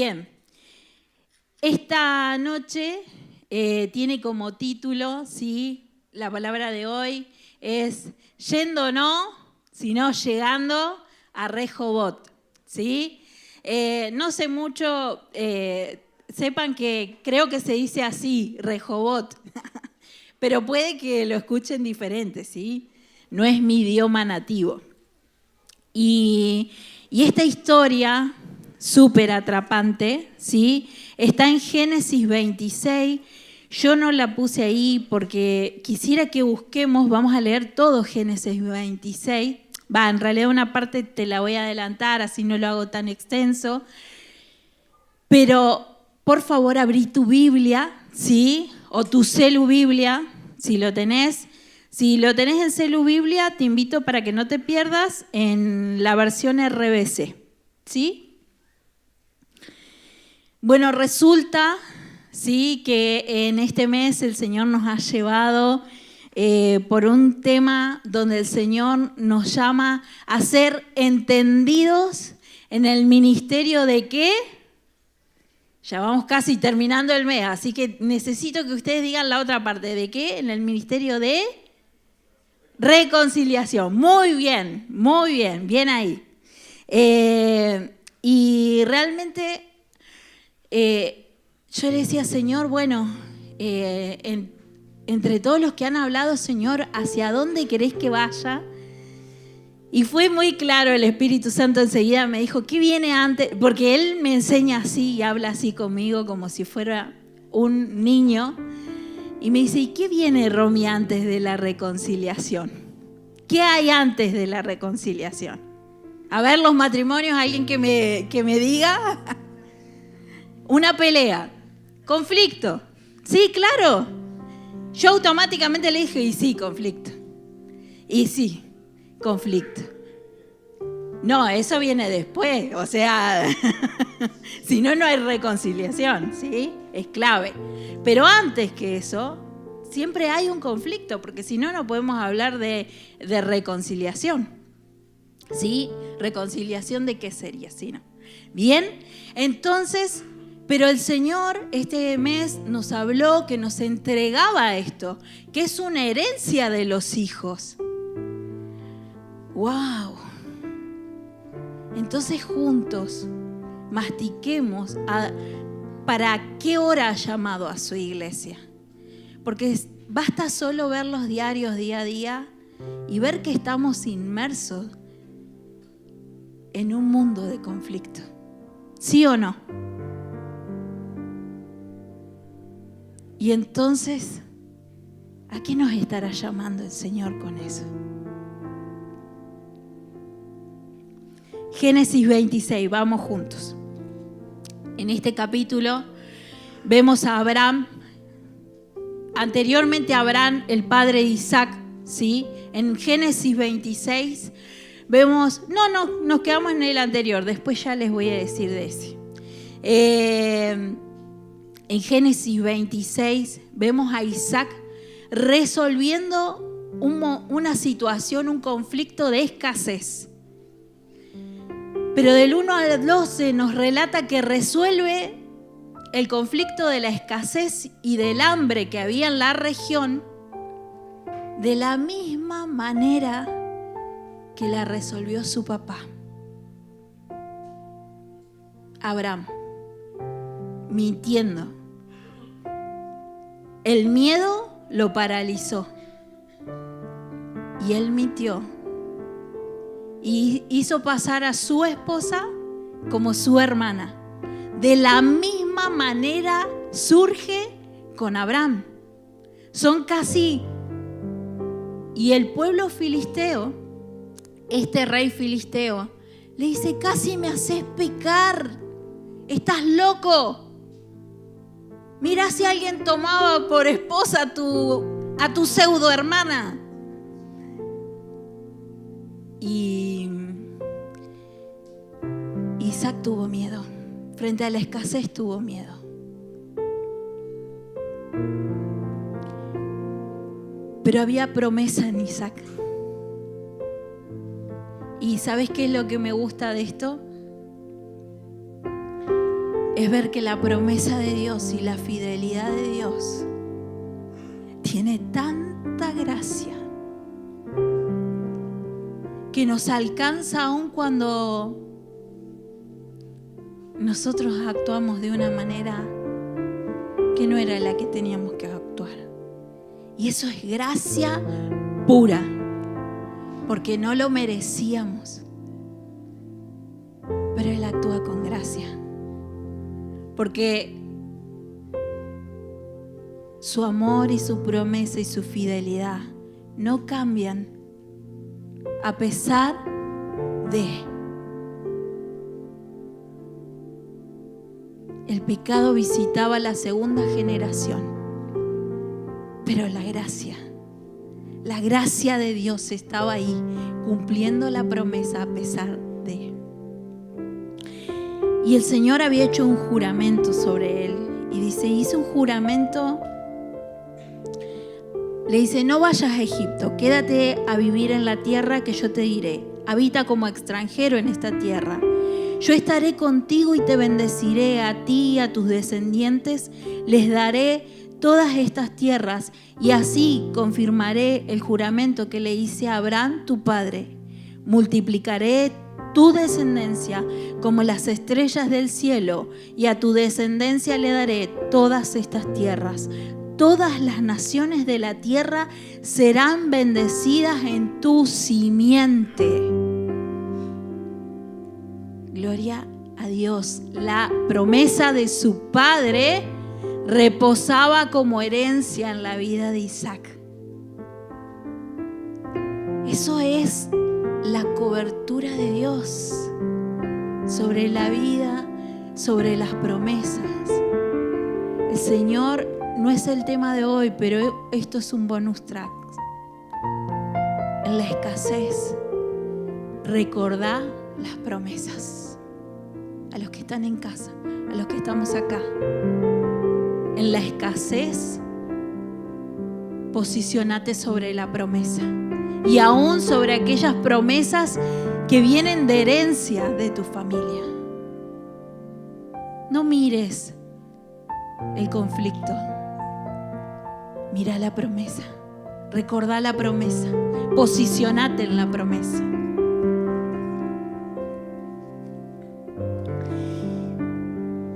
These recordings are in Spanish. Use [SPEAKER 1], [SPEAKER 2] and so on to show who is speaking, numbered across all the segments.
[SPEAKER 1] Bien, esta noche tiene como título, ¿sí? La palabra de hoy es yendo no, sino llegando a Rehobot, ¿sí? No sé mucho, sepan que creo que se dice así, Rehobot, pero puede que lo escuchen diferente, ¿sí? No es mi idioma nativo. Y esta historia súper atrapante, ¿sí? Está en Génesis 26. Yo no la puse ahí porque quisiera que busquemos, vamos a leer todo Génesis 26. En realidad una parte te la voy a adelantar, así no lo hago tan extenso. Pero por favor abrí tu Biblia, ¿sí? O tu celu Biblia, si lo tenés. Si lo tenés en celu Biblia, te invito para que no te pierdas en la versión RBC, ¿sí? Bueno, resulta, ¿sí?, que en este mes el Señor nos ha llevado por un tema donde el Señor nos llama a ser entendidos en el ministerio de ¿qué? Ya vamos casi terminando el mes, así que necesito que ustedes digan la otra parte. ¿De qué? En el ministerio de reconciliación. Muy bien, bien ahí. Y realmente yo le decía, Señor, bueno, entre todos los que han hablado, Señor, ¿hacia dónde querés que vaya? Y fue muy claro, el Espíritu Santo enseguida me dijo, ¿qué viene antes? Porque Él me enseña así y habla así conmigo como si fuera un niño. Y me dice, ¿y qué viene, Romy, antes de la reconciliación? ¿Qué hay antes de la reconciliación? A ver, los matrimonios, alguien que me diga. Una pelea, conflicto. Sí, claro. Yo automáticamente le dije, y sí, conflicto. Y sí, conflicto. No, eso viene después, o sea, si no, no hay reconciliación, ¿sí? Es clave. Pero antes que eso, siempre hay un conflicto, porque si no, no podemos hablar de reconciliación, ¿sí? ¿Reconciliación de qué sería? ¿Sí, no? Bien, entonces, pero el Señor este mes nos habló que nos entregaba esto, que es una herencia de los hijos. ¡Wow! Entonces juntos mastiquemos para qué hora ha llamado a su iglesia. Porque basta solo ver los diarios día a día y ver que estamos inmersos en un mundo de conflicto. ¿Sí o no? Y entonces, ¿a qué nos estará llamando el Señor con eso? Génesis 26, vamos juntos. En este capítulo vemos a Abraham. Anteriormente a Abraham, el padre de Isaac, ¿sí? En Génesis 26 vemos, nos quedamos en el anterior, después ya les voy a decir de ese. En Génesis 26 vemos a Isaac resolviendo una situación, un conflicto de escasez. Pero del 1 al 12 nos relata que resuelve el conflicto de la escasez y del hambre que había en la región de la misma manera que la resolvió su papá, Abraham, mintiendo. El miedo lo paralizó y él mintió y hizo pasar a su esposa como su hermana. De la misma manera surge con Abraham. Son casi... Y el pueblo filisteo, este rey filisteo, le dice, casi me haces pecar. Estás loco. Mira si alguien tomaba por esposa a tu pseudo hermana. Y Isaac tuvo miedo. Frente a la escasez tuvo miedo. Pero había promesa en Isaac. ¿Y sabes qué es lo que me gusta de esto? es ver que la promesa de Dios y la fidelidad de Dios tiene tanta gracia que nos alcanza aun cuando nosotros actuamos de una manera que no era la que teníamos que actuar. Y eso es gracia pura, porque no lo merecíamos. Pero Él actúa con gracia, porque su amor y su promesa y su fidelidad no cambian a pesar de el pecado visitaba la segunda generación, pero la gracia de Dios estaba ahí cumpliendo la promesa a pesar de. Y el Señor había hecho un juramento sobre él y dice, hizo un juramento. Le dice, no vayas a Egipto, quédate a vivir en la tierra que yo te diré. Habita como extranjero en esta tierra. Yo estaré contigo y te bendeciré a ti y a tus descendientes. Les daré todas estas tierras y así confirmaré el juramento que le hice a Abraham, tu padre. Multiplicaré tu descendencia como las estrellas del cielo y a tu descendencia le daré todas estas tierras. Todas las naciones de la tierra serán bendecidas en tu simiente. Gloria a Dios. La promesa de su padre reposaba como herencia en la vida de Isaac. Eso es la cobertura de Dios sobre la vida, sobre las promesas. El Señor no es el tema de hoy, pero esto es un bonus track. En la escasez, recordá las promesas. A los que están en casa, a los que estamos acá. En la escasez, posicionate sobre la promesa. Y aún sobre aquellas promesas que vienen de herencia de tu familia. No mires el conflicto. Mira la promesa. Recordá la promesa. Posicionate en la promesa.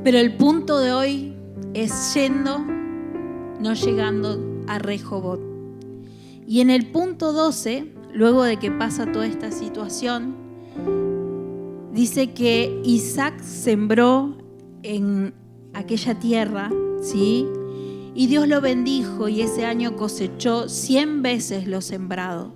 [SPEAKER 1] Pero el punto de hoy es yendo, no llegando a Rehoboth. Y en el punto 12, luego de que pasa toda esta situación, dice que Isaac sembró en aquella tierra, ¿sí? Y Dios lo bendijo y ese año cosechó 100 veces lo sembrado.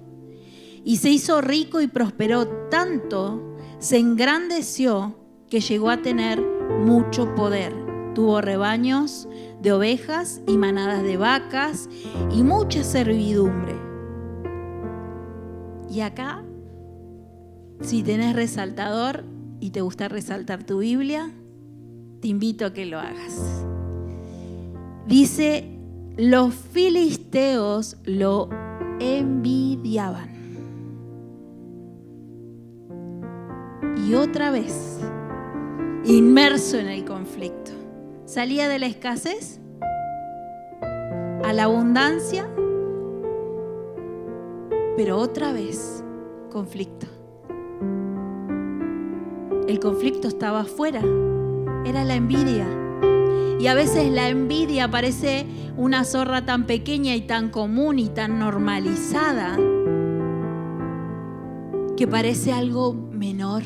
[SPEAKER 1] Y se hizo rico y prosperó tanto, se engrandeció que llegó a tener mucho poder. Tuvo rebaños de ovejas y manadas de vacas y mucha servidumbre. Y acá, si tenés resaltador y te gusta resaltar tu Biblia, te invito a que lo hagas. Dice, los filisteos lo envidiaban. Y otra vez, inmerso en el conflicto. Salía de la escasez a la abundancia, pero otra vez conflicto. El conflicto estaba afuera, era la envidia. Y a veces la envidia parece una zorra tan pequeña y tan común y tan normalizada que parece algo menor.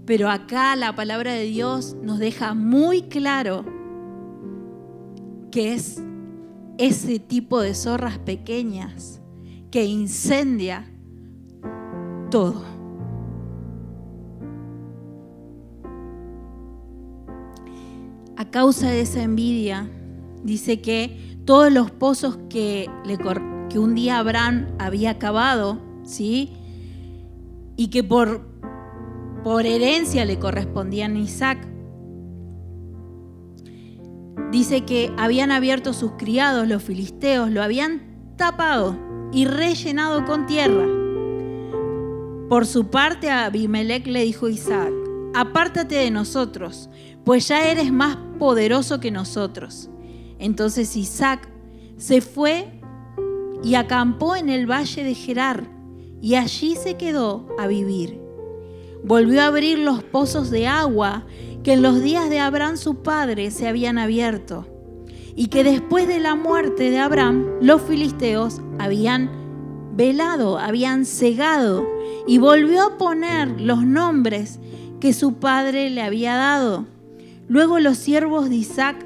[SPEAKER 1] Pero acá la palabra de Dios nos deja muy claro que es ese tipo de zorras pequeñas que incendia todo. A causa de esa envidia, dice que todos los pozos que un día Abraham había cavado, ¿sí? Y que por herencia le correspondían a Isaac. Dice que habían abierto sus criados, los filisteos, lo habían tapado y rellenado con tierra. Por su parte, Abimelech le dijo a Isaac, apártate de nosotros, pues ya eres más poderoso que nosotros. Entonces Isaac se fue y acampó en el valle de Gerar, y allí se quedó a vivir. Volvió a abrir los pozos de agua que en los días de Abraham su padre se habían abierto, y que después de la muerte de Abraham los filisteos habían velado, habían cegado, y volvió a poner los nombres que su padre le había dado. Luego los siervos de Isaac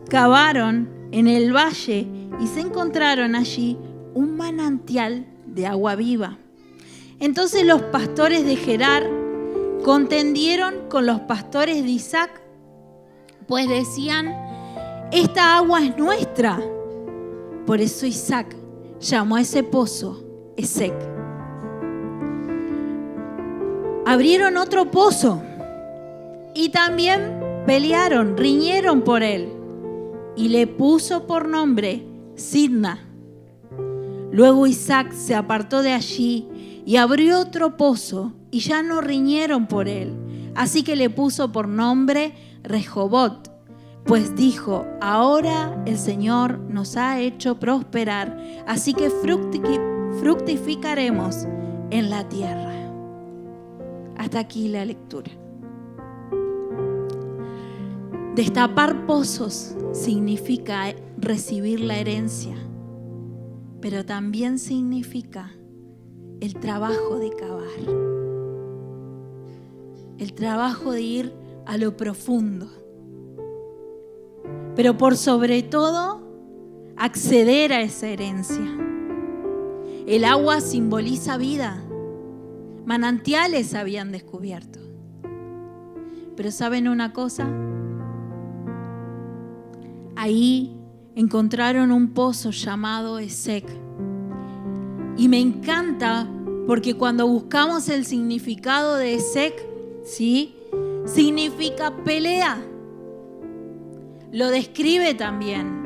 [SPEAKER 1] cavaron en el valle y se encontraron allí un manantial de agua viva. Entonces los pastores de Gerar contendieron con los pastores de Isaac, pues decían: esta agua es nuestra. Por eso Isaac llamó a ese pozo Esek. Abrieron otro pozo y también pelearon, riñeron por él, y le puso por nombre Sidna. Luego Isaac se apartó de allí y abrió otro pozo, y ya no riñeron por él. Así que le puso por nombre Rehobot, pues dijo: ahora el Señor nos ha hecho prosperar, así que fructificaremos en la tierra. Hasta aquí la lectura. Destapar pozos significa recibir la herencia, pero también significa el trabajo de cavar, el trabajo de ir a lo profundo, pero por sobre todo acceder a esa herencia. El agua simboliza vida, manantiales habían descubierto, pero ¿saben una cosa? Ahí encontraron un pozo llamado Esek. Y me encanta porque cuando buscamos el significado de Esek, ¿sí?, significa pelea. Lo describe también.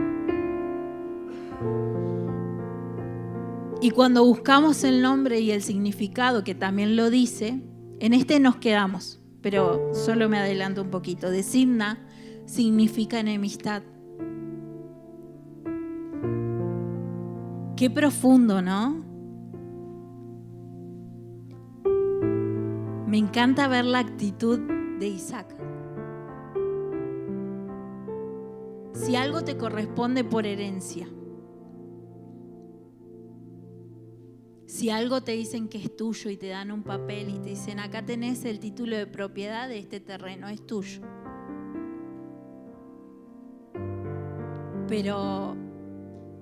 [SPEAKER 1] Y cuando buscamos el nombre y el significado, que también lo dice, en este nos quedamos, pero solo me adelanto un poquito. De Sidna significa enemistad. Qué profundo, ¿no? Me encanta ver la actitud de Isaac. Si algo te corresponde por herencia, si algo te dicen que es tuyo y te dan un papel y te dicen: acá tenés el título de propiedad de este terreno, es tuyo. Pero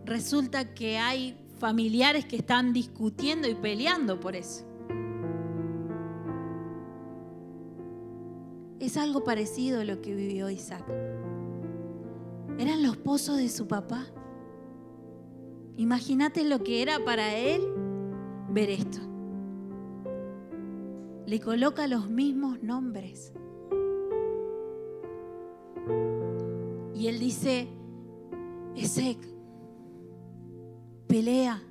[SPEAKER 1] resulta que hay familiares que están discutiendo y peleando por eso. Es algo parecido a lo que vivió Isaac. Eran los pozos de su papá. Imagínate lo que era para él ver esto. Le coloca los mismos nombres. Y él dice: Esek, pelea.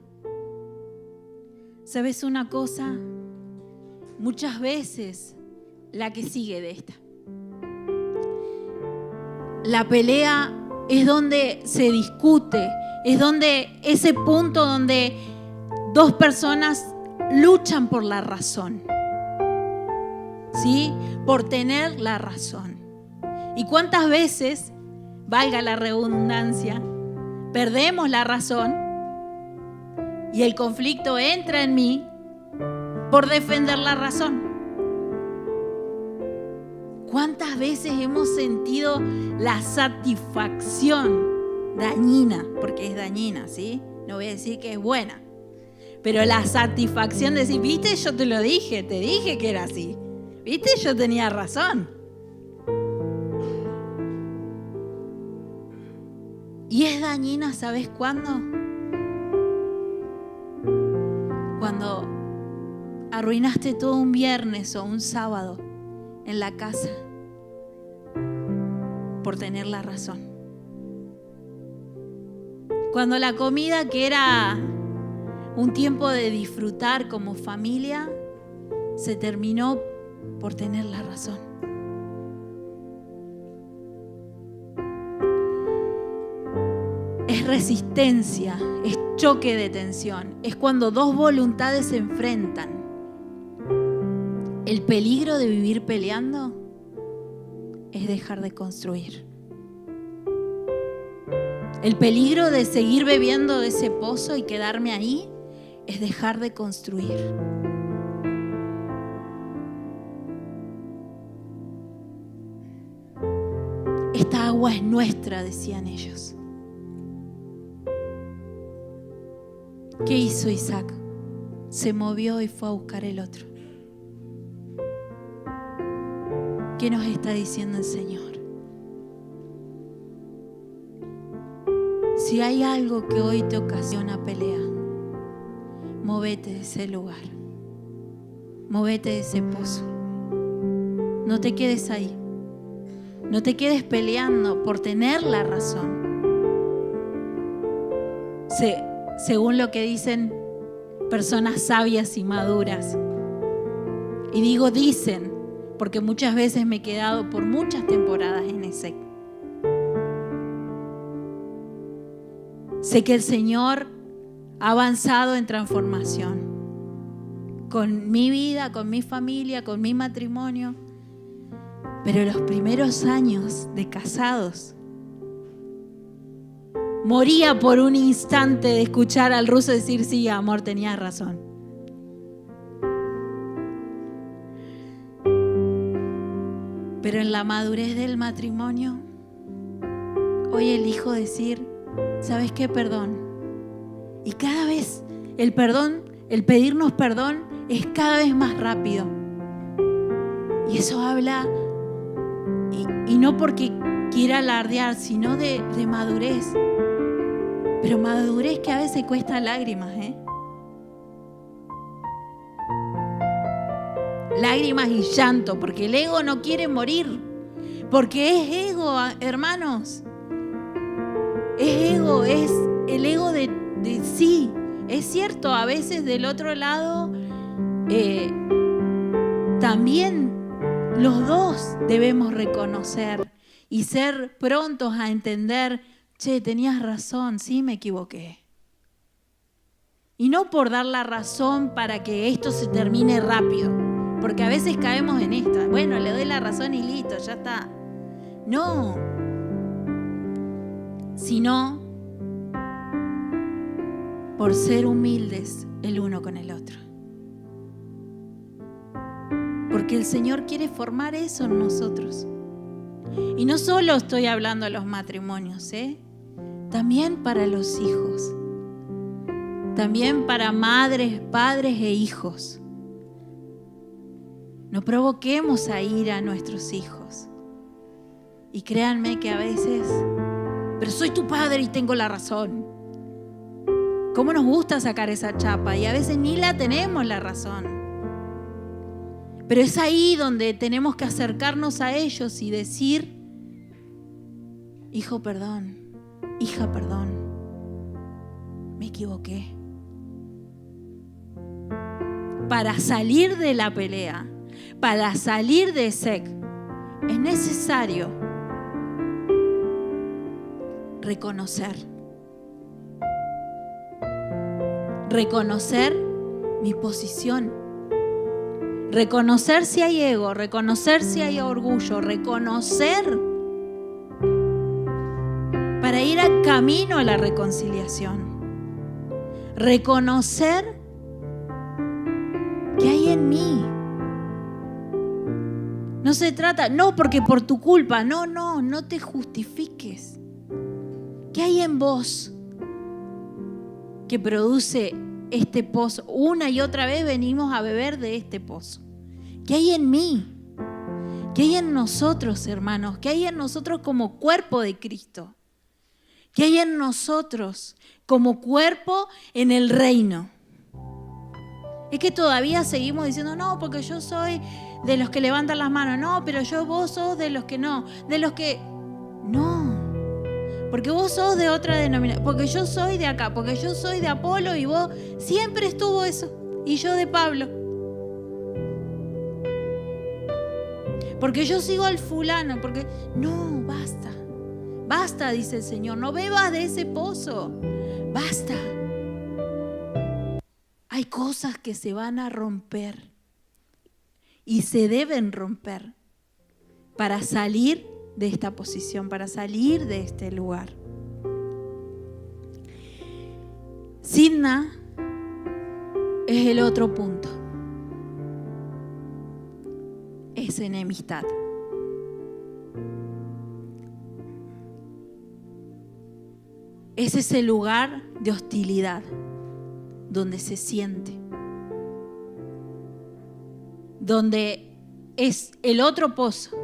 [SPEAKER 1] ¿Sabes una cosa? Muchas veces la que sigue de esta. La pelea es donde se discute, es donde ese punto donde dos personas luchan por la razón, ¿sí? Por tener la razón. ¿Y cuántas veces, valga la redundancia, perdemos la razón y el conflicto entra en mí por defender la razón? ¿Cuántas veces hemos sentido la satisfacción dañina? Porque es dañina, ¿sí? No voy a decir que es buena. Pero la satisfacción de decir: ¿viste? Yo te lo dije, te dije que era así. ¿Viste? Yo tenía razón. Y es dañina, ¿sabes cuándo? Cuando arruinaste todo un viernes o un sábado en la casa por tener la razón. Cuando la comida, que era un tiempo de disfrutar como familia, se terminó por tener la razón. resistencia, es choque de tensión, es cuando dos voluntades se enfrentan. El peligro de vivir peleando es dejar de construir. El peligro de seguir bebiendo de ese pozo y quedarme ahí es dejar de construir. Esta agua es nuestra, decían ellos. ¿Qué hizo Isaac? Se movió y fue a buscar el otro. ¿Qué nos está diciendo el Señor? Si hay algo que hoy te ocasiona pelea, móvete de ese lugar. Móvete de ese pozo. No te quedes ahí. No te quedes peleando por tener la razón. Según lo que dicen personas sabias y maduras. Y digo dicen, porque muchas veces me he quedado por muchas temporadas en ese. Sé que el Señor ha avanzado en transformación. Con mi vida, con mi familia, con mi matrimonio. Pero los primeros años de casados, moría por un instante de escuchar al ruso decir, sí, amor, tenías razón. Pero en la madurez del matrimonio, hoy elijo decir, ¿sabes qué? Perdón. Y cada vez el perdón, el pedirnos perdón es cada vez más rápido. Y eso habla, y no porque quiera alardear, sino de madurez. Pero madurez que a veces cuesta lágrimas, ¿eh? Lágrimas y llanto, porque el ego no quiere morir. Porque es ego, hermanos. Es ego, es el ego de sí. Es cierto, a veces del otro lado también los dos debemos reconocer y ser prontos a entender, che, tenías razón, sí me equivoqué. Y no por dar la razón para que esto se termine rápido, porque a veces caemos en esta. Bueno, le doy la razón y listo, ya está. No. Sino por ser humildes el uno con el otro. Porque el Señor quiere formar eso en nosotros. Y no solo estoy hablando de los matrimonios, también para los hijos. También para madres, padres e hijos. No provoquemos a ira a nuestros hijos. Y créanme que a veces, pero soy tu padre y tengo la razón. ¿Cómo nos gusta sacar esa chapa? Y a veces ni la tenemos la razón. Pero es ahí donde tenemos que acercarnos a ellos y decir, hijo, perdón, hija, perdón, me equivoqué. Para salir de la pelea, para salir de SEC, es necesario reconocer mi posición. Reconocer si hay ego, reconocer si hay orgullo, reconocer para ir al camino a la reconciliación. Reconocer que hay en mí. No se trata, no porque por tu culpa, no te justifiques. ¿Qué hay en vos que produce este pozo? Una y otra vez venimos a beber de este pozo. ¿Qué hay en mí? ¿Qué hay en nosotros, hermanos? ¿Qué hay en nosotros como cuerpo de Cristo? ¿Qué hay en nosotros como cuerpo en el reino? Es que todavía seguimos diciendo, no, porque yo soy de los que levantan las manos. No, pero vos sos de los que no. De los que... No. Porque vos sos de otra denominación, porque yo soy de acá, porque yo soy de Apolo y vos, siempre estuvo eso, y yo de Pablo. Porque yo sigo al fulano, porque... No, basta. Basta, dice el Señor, no bebas de ese pozo. Basta. Hay cosas que se van a romper y se deben romper para salir de esta posición, para salir de este lugar. Sidna es el otro punto. Es enemistad. Es ese lugar de hostilidad donde se siente, donde es el otro pozo,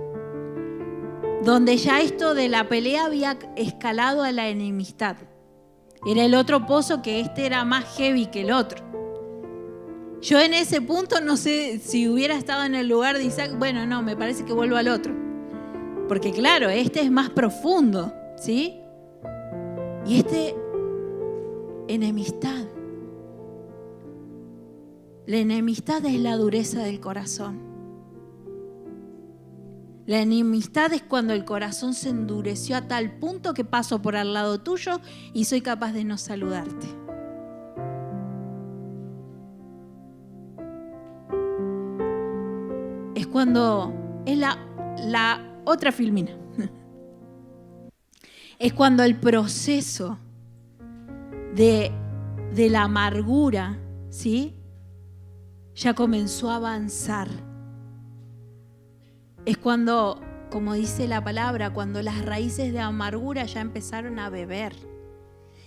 [SPEAKER 1] donde ya esto de la pelea había escalado a la enemistad. Era el otro pozo, que este era más heavy que el otro. Yo en ese punto no sé si hubiera estado en el lugar de Isaac. Bueno, no, me parece que vuelvo al otro, porque claro, este es más profundo, ¿sí? Y enemistad. La enemistad es la dureza del corazón. La enemistad es cuando el corazón se endureció a tal punto que paso por al lado tuyo y soy capaz de no saludarte. Es cuando es la otra Filmina. Es cuando el proceso de la amargura, ¿sí?, ya comenzó a avanzar. Es cuando, como dice la palabra, cuando las raíces de amargura ya empezaron a beber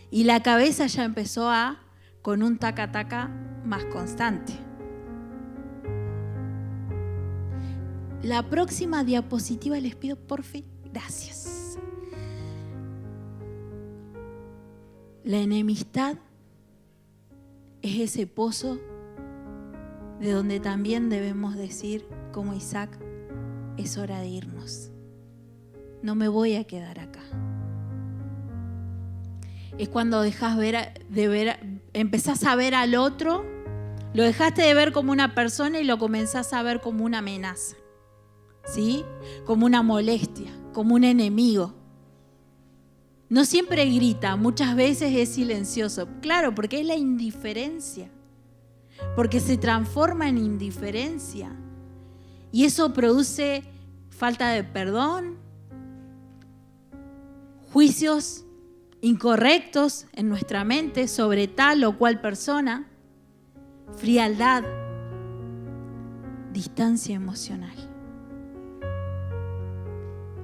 [SPEAKER 1] y la cabeza ya empezó con un taca-taca más constante. La próxima diapositiva les pido, por fin, gracias. La enemistad es ese pozo de donde también debemos decir, como Isaac, es hora de irnos. No me voy a quedar acá. Es cuando empezás a ver al otro, lo dejaste de ver como una persona y lo comenzás a ver como una amenaza, ¿sí? Como una molestia, como un enemigo. No siempre grita, muchas veces es silencioso. Claro, porque es la indiferencia. Porque se transforma en indiferencia. Y eso produce falta de perdón, juicios incorrectos en nuestra mente sobre tal o cual persona, frialdad, distancia emocional.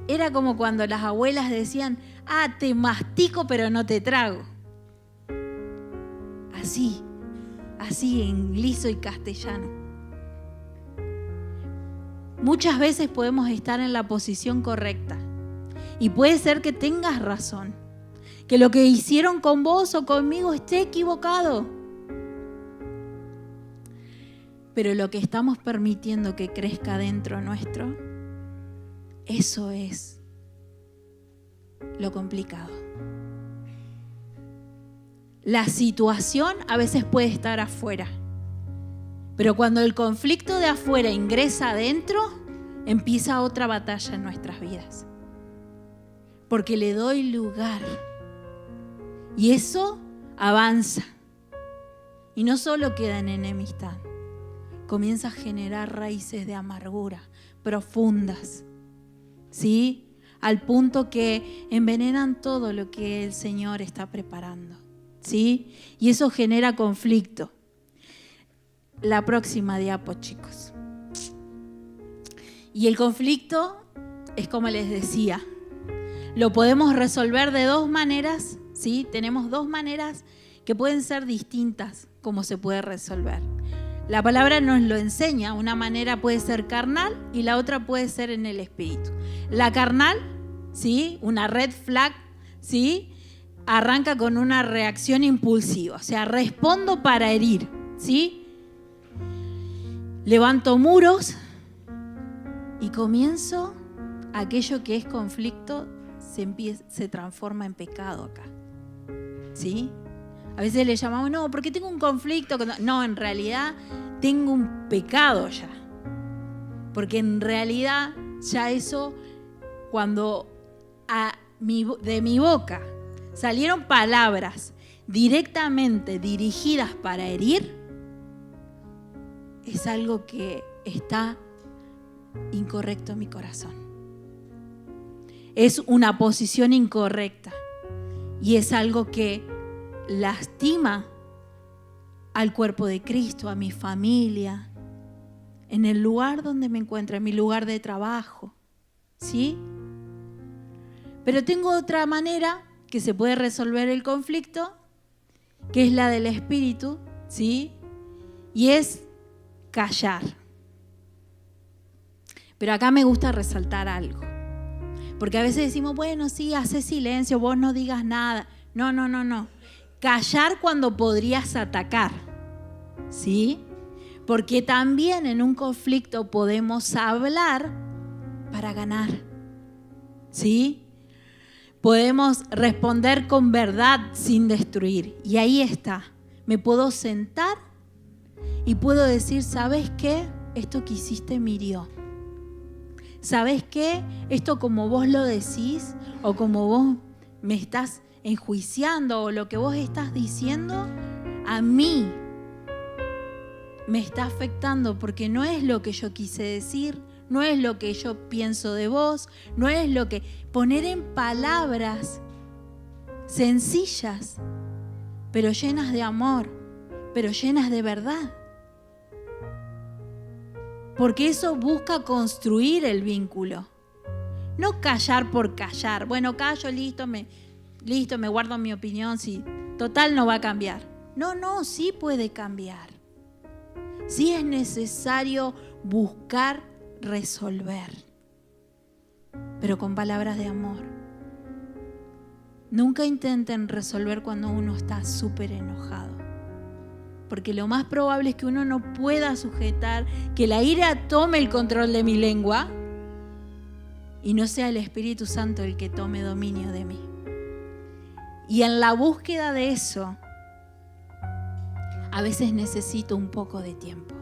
[SPEAKER 1] Era como cuando las abuelas decían, te mastico pero no te trago. Así en liso y castellano. Muchas veces podemos estar en la posición correcta y puede ser que tengas razón, que lo que hicieron con vos o conmigo esté equivocado. Pero lo que estamos permitiendo que crezca dentro nuestro, eso es lo complicado. La situación a veces puede estar afuera, pero cuando el conflicto de afuera ingresa adentro, empieza otra batalla en nuestras vidas. Porque le doy lugar. Y eso avanza. Y no solo queda en enemistad, comienza a generar raíces de amargura profundas, ¿sí? Al punto que envenenan todo lo que el Señor está preparando, ¿sí? Y eso genera conflicto. La próxima diapo, chicos. Y el conflicto es como les decía, lo podemos resolver de dos maneras, ¿sí? Tenemos dos maneras que pueden ser distintas como se puede resolver. La palabra nos lo enseña, una manera puede ser carnal y la otra puede ser en el espíritu. La carnal, ¿sí? Una red flag, ¿sí? Arranca con una reacción impulsiva, o sea, respondo para herir, ¿sí? Levanto muros y comienzo, aquello que es conflicto se transforma en pecado acá, ¿sí? A veces le llamamos, no, porque tengo un conflicto. No, en realidad tengo un pecado ya. Porque en realidad ya eso, cuando de mi boca salieron palabras directamente dirigidas para herir, es algo que está incorrecto en mi corazón. Es una posición incorrecta y es algo que lastima al cuerpo de Cristo, a mi familia, en el lugar donde me encuentro, en mi lugar de trabajo, ¿sí? Pero tengo otra manera que se puede resolver el conflicto, que es la del espíritu, ¿sí? Y es callar. Pero acá me gusta resaltar algo. Porque a veces decimos, bueno, sí, hace silencio, vos no digas nada. No. Callar cuando podrías atacar, ¿sí? Porque también en un conflicto podemos hablar para ganar, ¿sí? Podemos responder con verdad sin destruir. Y ahí está. Me puedo sentar y puedo decir, ¿sabes qué? Esto que hiciste me hirió. ¿Sabes qué? Esto como vos lo decís o como vos me estás enjuiciando o lo que vos estás diciendo, a mí me está afectando porque no es lo que yo quise decir, no es lo que yo pienso de vos, no es lo que... Poner en palabras sencillas, pero llenas de amor, pero llenas de verdad. Porque eso busca construir el vínculo. No callar por callar. Bueno, callo, listo, me guardo mi opinión, sí. Total no va a cambiar. No, sí puede cambiar. Sí es necesario buscar resolver, pero con palabras de amor. Nunca intenten resolver cuando uno está súper enojado, porque lo más probable es que uno no pueda sujetar, que la ira tome el control de mi lengua y no sea el Espíritu Santo el que tome dominio de mí. Y en la búsqueda de eso, a veces necesito un poco de tiempo.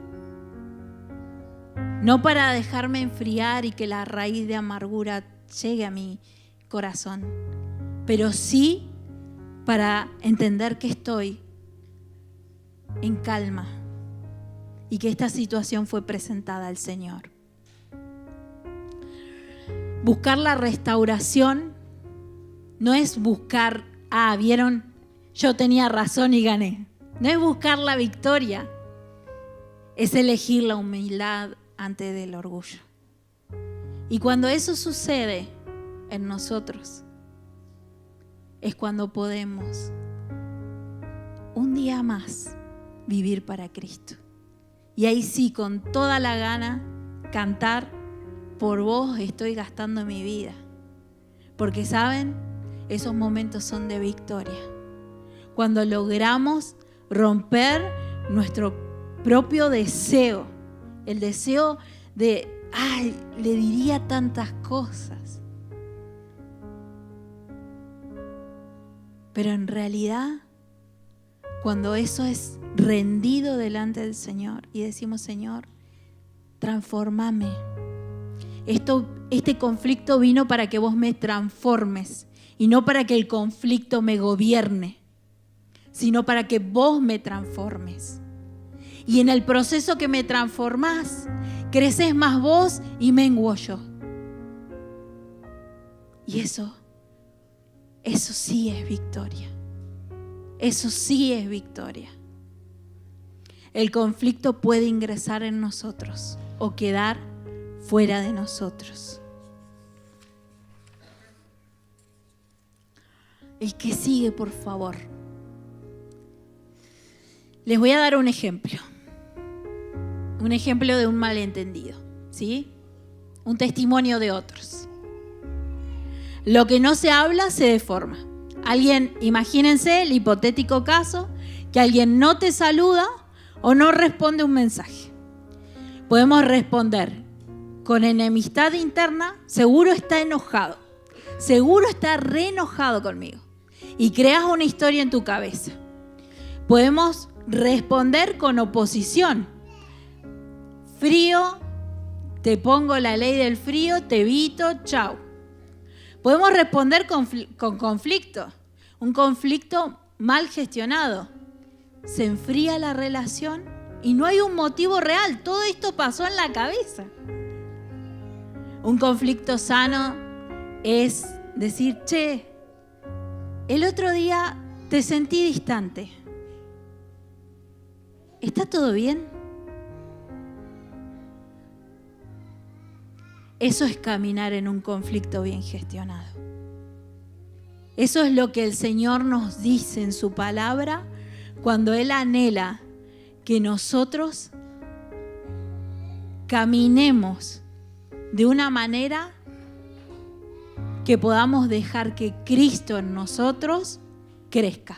[SPEAKER 1] No para dejarme enfriar y que la raíz de amargura llegue a mi corazón, pero sí para entender que estoy en calma y que esta situación fue presentada al Señor. Buscar la restauración no es buscar, ¿vieron? Yo tenía razón y gané. No es buscar la victoria, es elegir la humildad antes del orgullo. Y cuando eso sucede en nosotros, es cuando podemos un día más vivir para Cristo. Y ahí sí, con toda la gana, cantar, por vos estoy gastando mi vida. Porque ¿saben? Esos momentos son de victoria. Cuando logramos romper nuestro propio deseo, el deseo de, le diría tantas cosas. Pero en realidad, cuando eso es rendido delante del Señor y decimos, Señor, transfórmame. Este conflicto vino para que vos me transformes y no para que el conflicto me gobierne, sino para que vos me transformes. Y en el proceso que me transformás, creces más vos y menguo yo. Y eso sí es victoria. Eso sí es victoria. El conflicto puede ingresar en nosotros o quedar fuera de nosotros. El que sigue, por favor. Les voy a dar un ejemplo. Un ejemplo de un malentendido, ¿sí? Un testimonio de otros. Lo que no se habla se deforma. Imagínense el hipotético caso que alguien no te saluda o no responde un mensaje. Podemos responder con enemistad interna, seguro está enojado, seguro está re enojado conmigo. Y creas una historia en tu cabeza. Podemos responder con oposición. Frío, te pongo la ley del frío, te evito, chau. Podemos responder con conflicto. Un conflicto mal gestionado. Se enfría la relación y no hay un motivo real. Todo esto pasó en la cabeza. Un conflicto sano es decir, che, el otro día te sentí distante. ¿Está todo bien? Eso es caminar en un conflicto bien gestionado. Eso es lo que el Señor nos dice en su palabra cuando Él anhela que nosotros caminemos de una manera que podamos dejar que Cristo en nosotros crezca.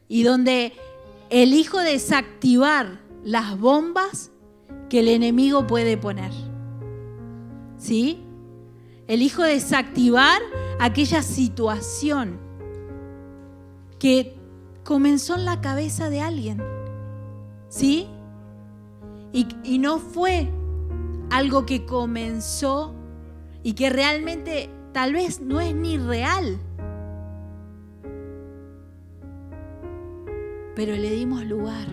[SPEAKER 1] Y donde elijo desactivar las bombas que el enemigo puede poner. ¿Sí? Elijo desactivar aquella situación que comenzó en la cabeza de alguien. ¿Sí? Y no fue algo que comenzó y que realmente tal vez no es ni real. Pero le dimos lugar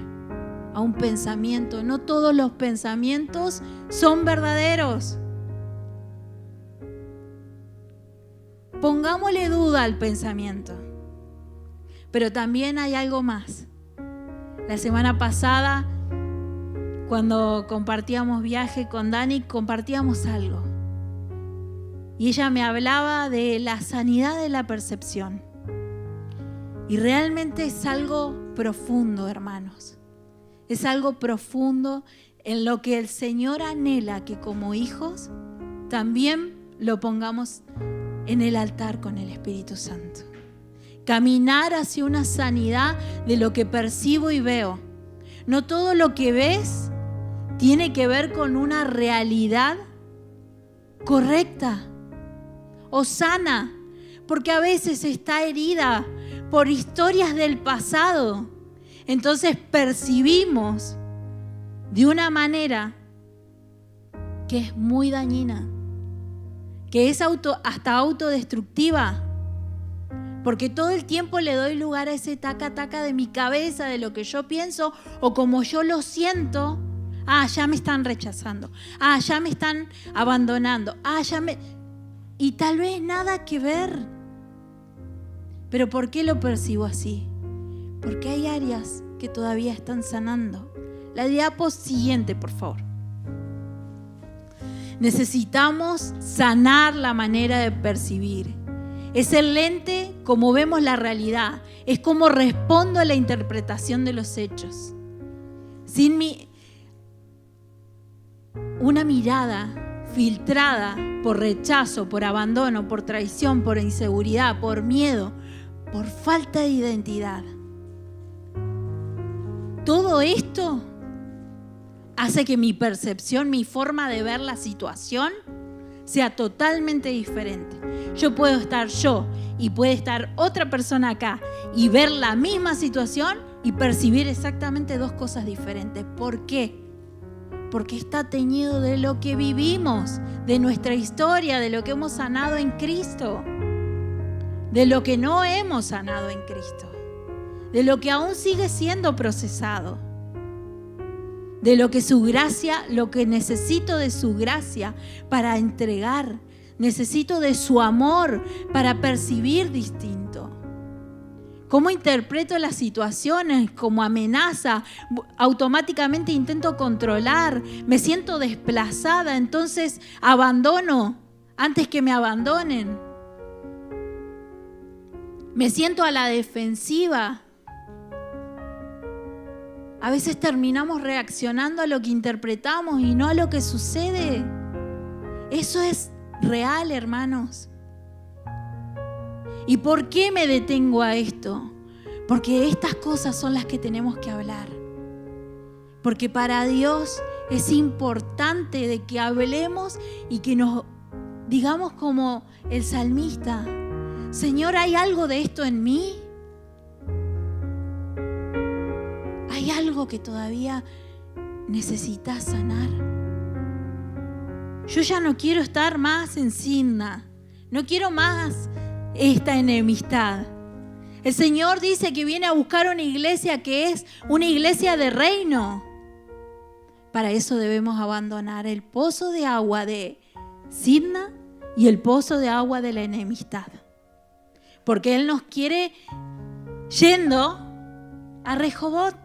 [SPEAKER 1] a un pensamiento. No todos los pensamientos son verdaderos. Pongámosle duda al pensamiento. Pero también hay algo más. La semana pasada, cuando compartíamos viaje con Dani, compartíamos algo. Y ella me hablaba de la sanidad de la percepción. Y realmente es algo profundo, hermanos. Es algo profundo en lo que el Señor anhela que como hijos también lo pongamos en el altar con el Espíritu Santo. Caminar hacia una sanidad de lo que percibo y veo. No todo lo que ves tiene que ver con una realidad correcta o sana, porque a veces está herida por historias del pasado. Entonces percibimos de una manera que es muy dañina, que es hasta autodestructiva, porque todo el tiempo le doy lugar a ese taca-taca de mi cabeza, de lo que yo pienso o como yo lo siento. Ya me están rechazando, ya me están abandonando, y tal vez nada que ver. ¿Pero por qué lo percibo así? Porque hay áreas que todavía están sanando. La diapo siguiente, por favor. Necesitamos sanar la manera de percibir. Es el lente como vemos la realidad. Es como respondo a la interpretación de los hechos. Sin una mirada filtrada por rechazo, por abandono, por traición, por inseguridad, por miedo, por falta de identidad. Todo esto hace que mi percepción, mi forma de ver la situación sea totalmente diferente. Yo puedo estar yo y puede estar otra persona acá y ver la misma situación y percibir exactamente dos cosas diferentes. ¿Por qué? Porque está teñido de lo que vivimos, de nuestra historia, de lo que hemos sanado en Cristo, de lo que no hemos sanado en Cristo, de lo que aún sigue siendo procesado, de lo que su gracia, lo que necesito de su gracia para entregar, necesito de su amor para percibir distinto. ¿Cómo interpreto las situaciones? Como amenaza, automáticamente intento controlar, me siento desplazada, entonces abandono antes que me abandonen. Me siento a la defensiva. A veces terminamos reaccionando a lo que interpretamos y no a lo que sucede. Eso es real, hermanos. ¿Y por qué me detengo a esto? Porque estas cosas son las que tenemos que hablar. Porque para Dios es importante de que hablemos y que nos digamos como el salmista: Señor, ¿hay algo de esto en mí? ¿Hay algo que todavía necesitas sanar? Yo ya no quiero estar más en Simna. No quiero más esta enemistad. El Señor dice que viene a buscar una iglesia que es una iglesia de reino. Para eso debemos abandonar el pozo de agua de Sitna y el pozo de agua de la enemistad. Porque Él nos quiere yendo a Rehobot.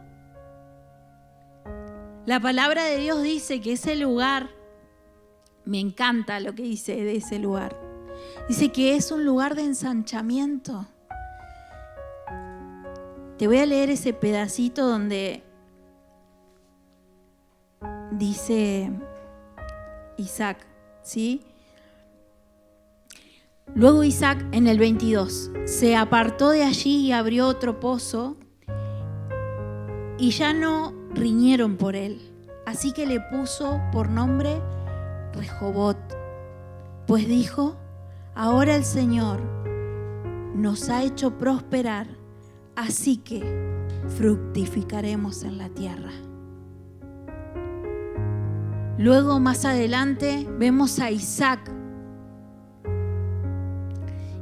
[SPEAKER 1] La palabra de Dios dice que ese lugar, me encanta lo que dice de ese lugar. Dice que es un lugar de ensanchamiento. Te voy a leer ese pedacito donde dice Isaac, ¿sí? Luego Isaac, en el 22, se apartó de allí y abrió otro pozo, y ya no riñeron por él. Así que le puso por nombre Rehobot, pues dijo: ahora el Señor nos ha hecho prosperar, así que fructificaremos en la tierra. Luego, más adelante, vemos a Isaac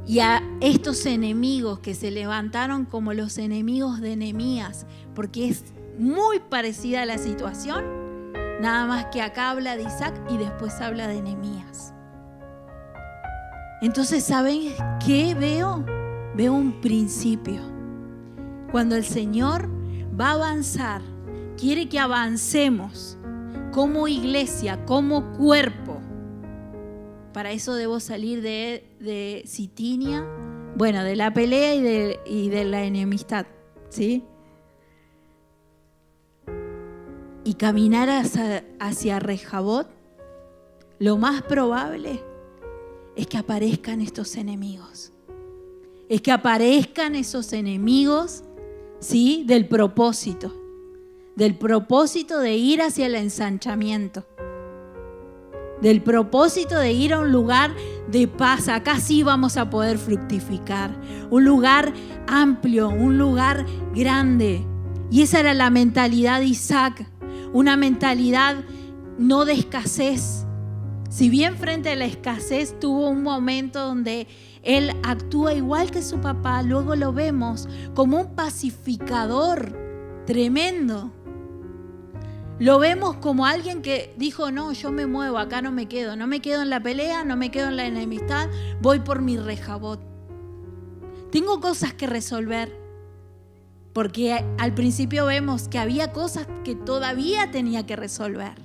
[SPEAKER 1] y a estos enemigos que se levantaron como los enemigos de Nehemías, porque es muy parecida a la situación, nada más que acá habla de Isaac y después habla de Nehemías. Entonces, ¿saben qué veo? Veo un principio. Cuando el Señor va a avanzar, quiere que avancemos como iglesia, como cuerpo. Para eso debo salir de Sitinia, bueno, de la pelea y de la enemistad, ¿sí? Y caminar hacia Rehobot. Lo más probable es que aparezcan estos enemigos. Es que aparezcan esos enemigos, ¿sí? Del propósito de ir hacia el ensanchamiento, del propósito de ir a un lugar de paz. Acá sí vamos a poder fructificar, un lugar amplio, un lugar grande. Y esa era la mentalidad de Isaac, una mentalidad no de escasez. Si bien frente a la escasez tuvo un momento donde él actúa igual que su papá, luego lo vemos como un pacificador tremendo. Lo vemos como alguien que dijo: no, yo me muevo, acá no me quedo en la pelea, no me quedo en la enemistad, voy por mi Rehobot. Tengo cosas que resolver, porque al principio vemos que había cosas que todavía tenía que resolver,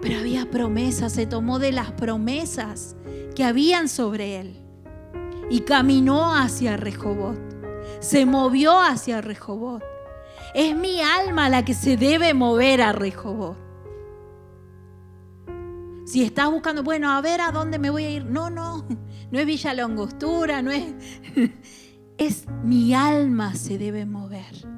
[SPEAKER 1] pero había promesas, se tomó de las promesas que habían sobre él y caminó hacia Rehobot, se movió hacia Rehobot. Es mi alma la que se debe mover a Rehobot. Si estás buscando, bueno, a ver a dónde me voy a ir. No es Villa La Angostura, no es. Es mi alma se debe mover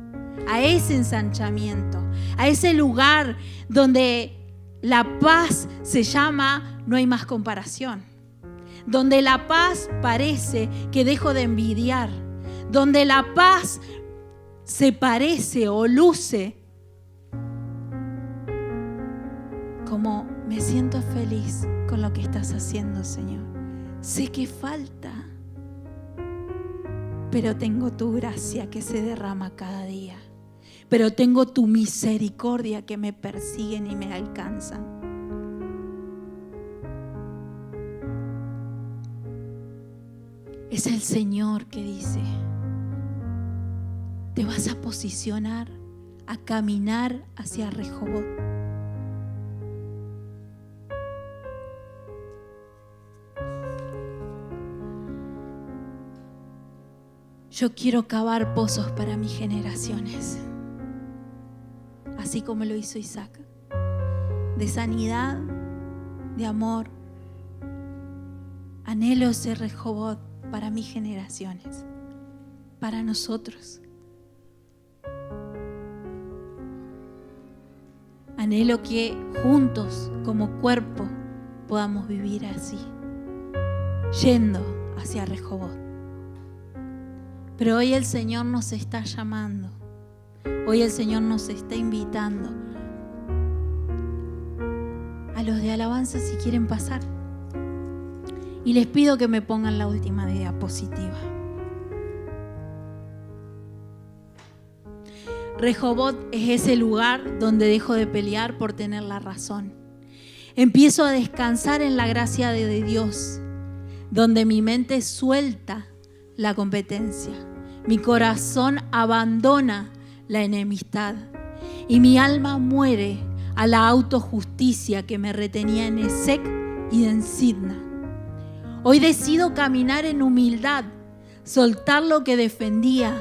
[SPEAKER 1] a ese ensanchamiento, a ese lugar donde la paz se llama no hay más comparación, donde la paz parece que dejo de envidiar, donde la paz se parece o luce como: me siento feliz con lo que estás haciendo, Señor. Sé que falta, pero tengo tu gracia que se derrama cada día. Pero tengo tu misericordia que me persiguen y me alcanzan. Es el Señor que dice: te vas a posicionar a caminar hacia Rehobot. Yo quiero cavar pozos para mis generaciones, así como lo hizo Isaac, de sanidad, de amor. Anhelo ese Rehobot para mis generaciones, para nosotros. Anhelo que juntos, como cuerpo, podamos vivir así, yendo hacia Rehobot. Pero hoy el Señor nos está llamando, hoy el Señor nos está invitando. A los de alabanza, si quieren pasar. Y les pido que me pongan la última diapositiva. Rehobot es ese lugar donde dejo de pelear por tener la razón. Empiezo a descansar en la gracia de Dios, donde mi mente suelta la competencia. Mi corazón abandona la enemistad y mi alma muere a la autojusticia que me retenía en Esek y en Sidna. Hoy decido caminar en humildad, soltar lo que defendía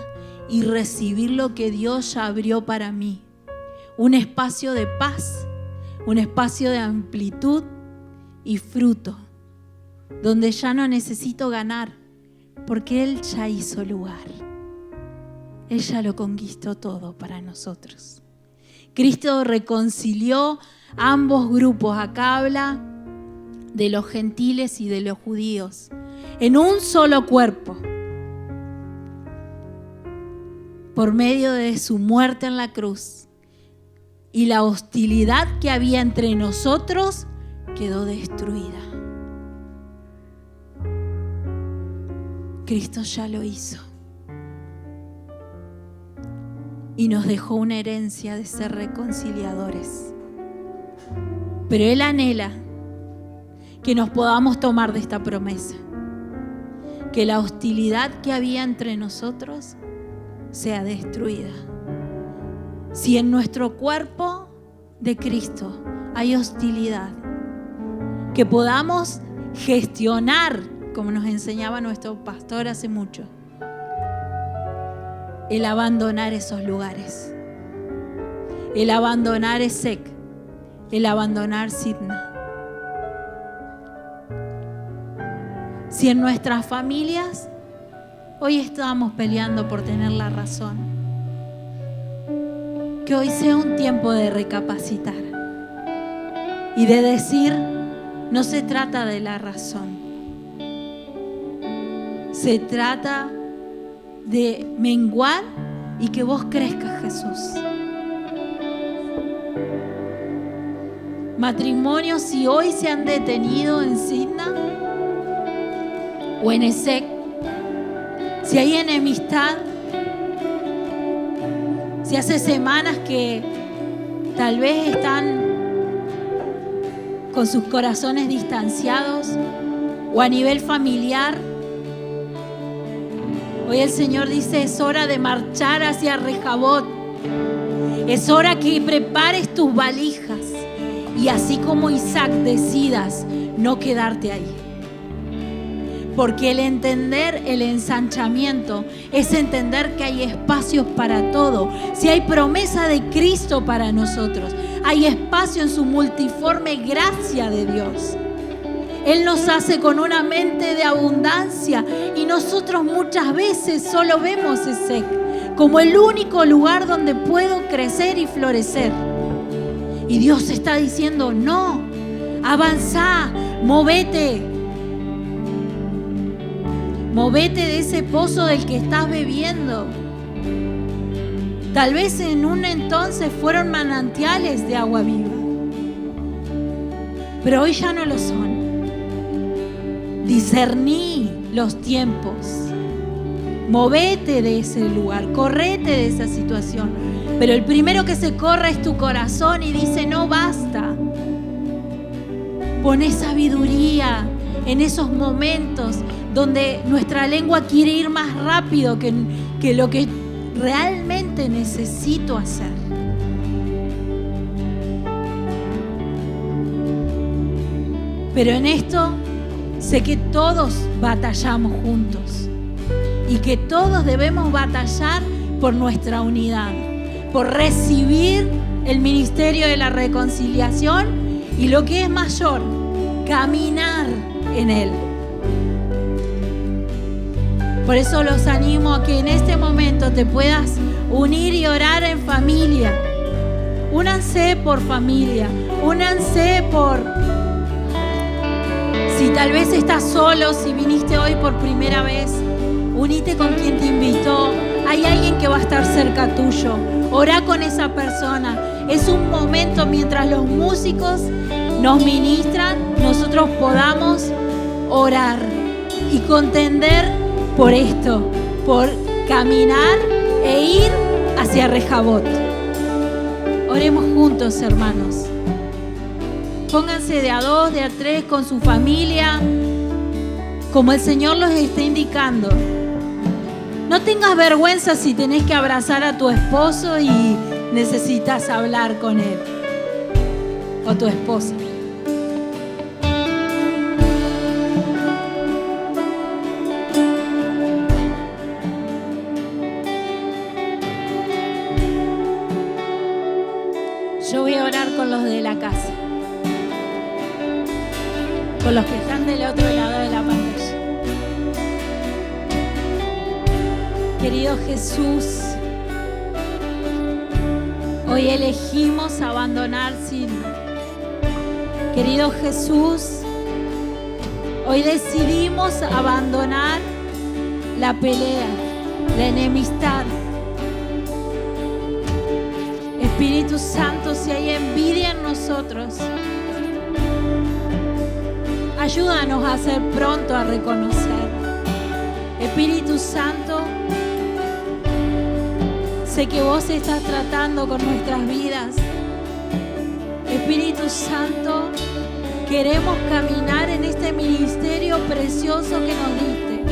[SPEAKER 1] y recibir lo que Dios ya abrió para mí. Un espacio de paz, un espacio de amplitud y fruto, donde ya no necesito ganar, porque Él ya hizo lugar. Él ya lo conquistó todo para nosotros. Cristo reconcilió ambos grupos. Acá habla de los gentiles y de los judíos en un solo cuerpo, por medio de su muerte en la cruz, y la hostilidad que había entre nosotros quedó destruida. Cristo ya lo hizo y nos dejó una herencia de ser reconciliadores. Pero Él anhela que nos podamos tomar de esta promesa, que la hostilidad que había entre nosotros sea destruida. Si en nuestro cuerpo de Cristo hay hostilidad, que podamos gestionar, como nos enseñaba nuestro pastor hace mucho, el abandonar esos lugares, el abandonar Esek, el abandonar Sidna. Si en nuestras familias hoy estamos peleando por tener la razón, que hoy sea un tiempo de recapacitar y de decir, no se trata de la razón, se trata de menguar y que vos crezcas, Jesús. Matrimonios, si hoy se han detenido en Sidna o en Esek, si hay enemistad, si hace semanas que tal vez están con sus corazones distanciados, o a nivel familiar, hoy el Señor dice, es hora de marchar hacia Rehobot. Es hora que prepares tus valijas y así como Isaac decidas no quedarte ahí. Porque el entender el ensanchamiento es entender que hay espacios para todo. Si hay promesa de Cristo para nosotros, hay espacio en su multiforme gracia de Dios. Él nos hace con una mente de abundancia y nosotros muchas veces solo vemos ese como el único lugar donde puedo crecer y florecer. Y Dios está diciendo, no, avanzá, movete. Movete de ese pozo del que estás bebiendo. Tal vez en un entonces fueron manantiales de agua viva, pero hoy ya no lo son. Discerní los tiempos. Movete de ese lugar, correte de esa situación. Pero el primero que se corre es tu corazón y dice, no basta. Poné sabiduría en esos momentos donde nuestra lengua quiere ir más rápido que lo que realmente necesito hacer. Pero en esto sé que todos batallamos juntos y que todos debemos batallar por nuestra unidad, por recibir el ministerio de la reconciliación y lo que es mayor, caminar en él. Por eso los animo a que en este momento te puedas unir y orar en familia. Únanse por familia, únanse por... Si tal vez estás solo, si viniste hoy por primera vez, unite con quien te invitó. Hay alguien que va a estar cerca tuyo. Orá con esa persona. Es un momento mientras los músicos nos ministran, nosotros podamos orar y contender por esto, por caminar e ir hacia Rejabot. Oremos juntos, hermanos. Pónganse de a 2, de a 3 con su familia, como el Señor los está indicando. No tengas vergüenza si tenés que abrazar a tu esposo y necesitas hablar con él o tu esposa. Yo voy a orar con los de la casa, con los que están del otro lado de la pantalla. Querido Jesús, hoy elegimos abandonar Silva. Querido Jesús, hoy decidimos abandonar la pelea, la enemistad. Espíritu Santo, si hay envidia en nosotros, ayúdanos a ser pronto a reconocer. Espíritu Santo, sé que vos estás tratando con nuestras vidas. Espíritu Santo, queremos caminar en este ministerio precioso que nos diste,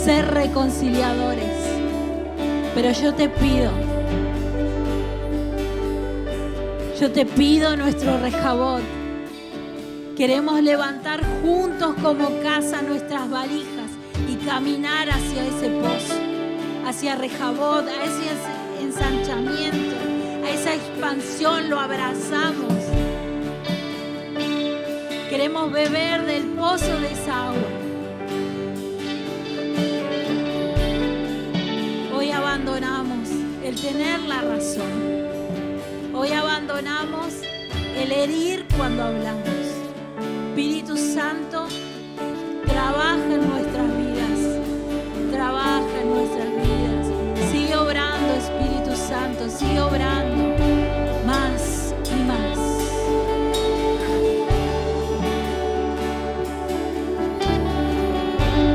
[SPEAKER 1] ser reconciliadores. Pero yo te pido nuestro Rejabot. Queremos levantar juntos como casa nuestras valijas y caminar hacia ese pozo, hacia Rejabot, a ese ensanchamiento, a esa expansión. Lo abrazamos. Queremos beber del pozo de esa agua. Hoy abandonamos el tener la razón. Hoy abandonamos el herir cuando hablamos. Espíritu Santo,